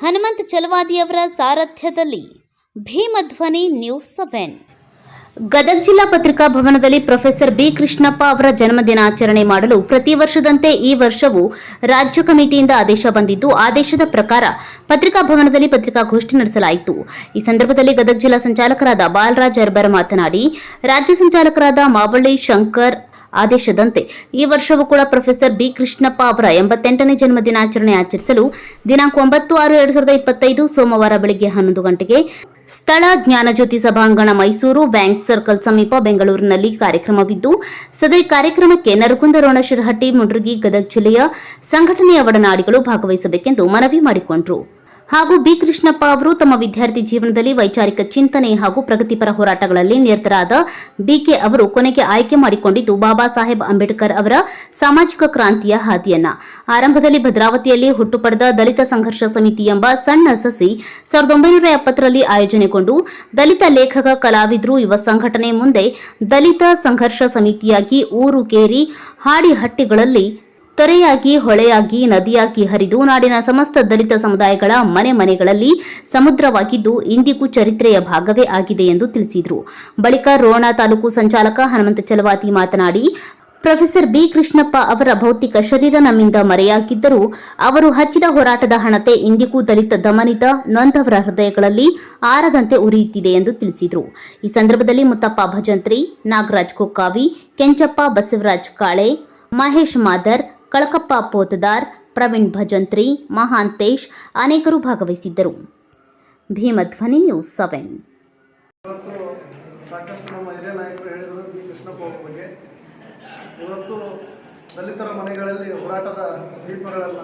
Hanumantha ಚಲವಾದಿಯವರ ಸಾರಥ್ಯದಲ್ಲಿ ಭೀಮಧ್ವನಿ news 7. Gadag ಜಿಲ್ಲಾ ಪತ್ರಿಕಾ ಭವನದಲ್ಲಿ ಪ್ರೊಫೆಸರ್ ಬಿ ಕೃಷ್ಣಪ್ಪ ಅವರ ಜನ್ಮದಿನಾಚರಣೆ ಮಾಡಲು ಪ್ರತಿ ವರ್ಷದಂತೆ ಈ ವರ್ಷವೂ ರಾಜ್ಯ ಕಮಿಟಿಯಿಂದ ಆದೇಶ ಬಂದಿದ್ದು, ಆದೇಶದ ಪ್ರಕಾರ ಪತ್ರಿಕಾ ಭವನದಲ್ಲಿ ಪತ್ರಿಕಾಗೋಷ್ಠಿ ನಡೆಸಲಾಯಿತು. ಈ ಸಂದರ್ಭದಲ್ಲಿ ಗದಗ ಜಿಲ್ಲಾ ಸಂಚಾಲಕರಾದ ಬಾಲರಾಜ್ ಅರ್ಬರ್ ಮಾತನಾಡಿ, ರಾಜ್ಯ ಸಂಚಾಲಕರಾದ ಮಾವಳ್ಳಿ ಶಂಕರ್ ಆದೇಶದಂತೆ ಈ ವರ್ಷವೂ ಕೂಡ ಪ್ರೊಫೆಸರ್ ಬಿ ಕೃಷ್ಣಪ್ಪ ಅವರ 88ನೇ ಜನ್ಮದಿನಾಚರಣೆ ಆಚರಿಸಲು ದಿನಾಂಕ 9/6/2025 ಸೋಮವಾರ ಬೆಳಗ್ಗೆ 11 ಗಂಟೆಗೆ ಸ್ಥಳ ಜ್ಞಾನಜ್ಯೋತಿ ಸಭಾಂಗಣ, ಮೈಸೂರು ಬ್ಯಾಂಕ್ ಸರ್ಕಲ್ ಸಮೀಪ ಬೆಂಗಳೂರಿನಲ್ಲಿ ಕಾರ್ಯಕ್ರಮವಿದ್ದು, ಸದರಿ ಕಾರ್ಯಕ್ರಮಕ್ಕೆ ನರಗುಂದ, ರೋಣಶಿರಹಟ್ಟಿ, ಮುಂಡ್ರಗಿ, ಗದಗ ಜಿಲ್ಲೆಯ ಸಂಘಟನೆಯ ಒಡನಾಡಿಗಳು ಭಾಗವಹಿಸಬೇಕೆಂದು ಮನವಿ ಮಾಡಿಕೊಂಡರು. ಹಾಗೂ ಬಿ ಕೃಷ್ಣಪ್ಪ ಅವರು ತಮ್ಮ ವಿದ್ಯಾರ್ಥಿ ಜೀವನದಲ್ಲಿ ವೈಚಾರಿಕ ಚಿಂತನೆ ಹಾಗೂ ಪ್ರಗತಿಪರ ಹೋರಾಟಗಳಲ್ಲಿ ನಿರತರಾದ ಬಿಕೆ ಅವರು ಕೊನೆಗೆ ಆಯ್ಕೆ ಮಾಡಿಕೊಂಡಿದ್ದು ಬಾಬಾ ಸಾಹೇಬ್ ಅಂಬೇಡ್ಕರ್ ಅವರ ಸಾಮಾಜಿಕ ಕ್ರಾಂತಿಯ ಹಾದಿಯನ್ನ. ಆರಂಭದಲ್ಲಿ ಭದ್ರಾವತಿಯಲ್ಲಿ ಹುಟ್ಟು ಪಡೆದ ದಲಿತ ಸಂಘರ್ಷ ಸಮಿತಿ ಎಂಬ ಸಣ್ಣ ಸಸಿ 1970ರಲ್ಲಿ ಆಯೋಜನೆಗೊಂಡು ದಲಿತ ಲೇಖಕ, ಕಲಾವಿದರು, ಯುವ ಸಂಘಟನೆ ಮುಂದೆ ದಲಿತ ಸಂಘರ್ಷ ಸಮಿತಿಯಾಗಿ ಊರು ಕೇರಿ ಹಾಡಿಹಟ್ಟಿಗಳಲ್ಲಿ ತೊರೆಯಾಗಿ, ಹೊಳೆಯಾಗಿ, ನದಿಯಾಗಿ ಹರಿದು ನಾಡಿನ ಸಮಸ್ತ ದಲಿತ ಸಮುದಾಯಗಳ ಮನೆ ಮನೆಗಳಲ್ಲಿ ಸಮುದ್ರವಾಗಿದ್ದು ಇಂದಿಗೂ ಚರಿತ್ರೆಯ ಭಾಗವೇ ಆಗಿದೆ ಎಂದು ತಿಳಿಸಿದರು. ಬಳಿಕ ರೋಣ ತಾಲೂಕು ಸಂಚಾಲಕ ಹನುಮಂತ ಚಲವಾದಿ ಮಾತನಾಡಿ, ಪ್ರೊಫೆಸರ್ ಬಿ ಕೃಷ್ಣಪ್ಪ ಅವರ ಭೌತಿಕ ಶರೀರ ನಮ್ಮಿಂದ ಮರೆಯಾಗಿದ್ದರೂ ಅವರು ಹಚ್ಚಿದ ಹೋರಾಟದ ಹಣತೆ ಇಂದಿಗೂ ದಲಿತ ದಮನಿತ ನೊಂದವರ ಹೃದಯಗಳಲ್ಲಿ ಆರದಂತೆ ಉರಿಯುತ್ತಿದೆ ಎಂದು ತಿಳಿಸಿದರು. ಈ ಸಂದರ್ಭದಲ್ಲಿ ಮುತ್ತಪ್ಪ ಭಜಂತ್ರಿ, ನಾಗರಾಜ್ ಕೊಕ್ಕಾವಿ, ಕೆಂಚಪ್ಪ ಬಸವರಾಜ್ ಕಾಳೆ, ಮಹೇಶ್ ಮಾದರ್, ಕಳಕಪ್ಪ ಪೋತದಾರ್, ಪ್ರವೀಣ್ ಭಜಂತ್ರಿ, ಮಹಾಂತೇಶ್ ಅನೇಕರು ಭಾಗವಹಿಸಿದ್ದರು. ಭೀಮಧ್ವನಿ ನ್ಯೂಸ್ 7. ಸಾಕಷ್ಟು ನಮ್ಮ ಹಿರಿಯ ನಾಯಕರು ಹೇಳಿದರು ಬಿ ಕೃಷ್ಣಪ್ಪ ಅವರ ಬಗ್ಗೆ. ಇವತ್ತು ದಲಿತರ ಮನೆಗಳಲ್ಲಿ ಹೋರಾಟದ ದೀಪಗಳನ್ನು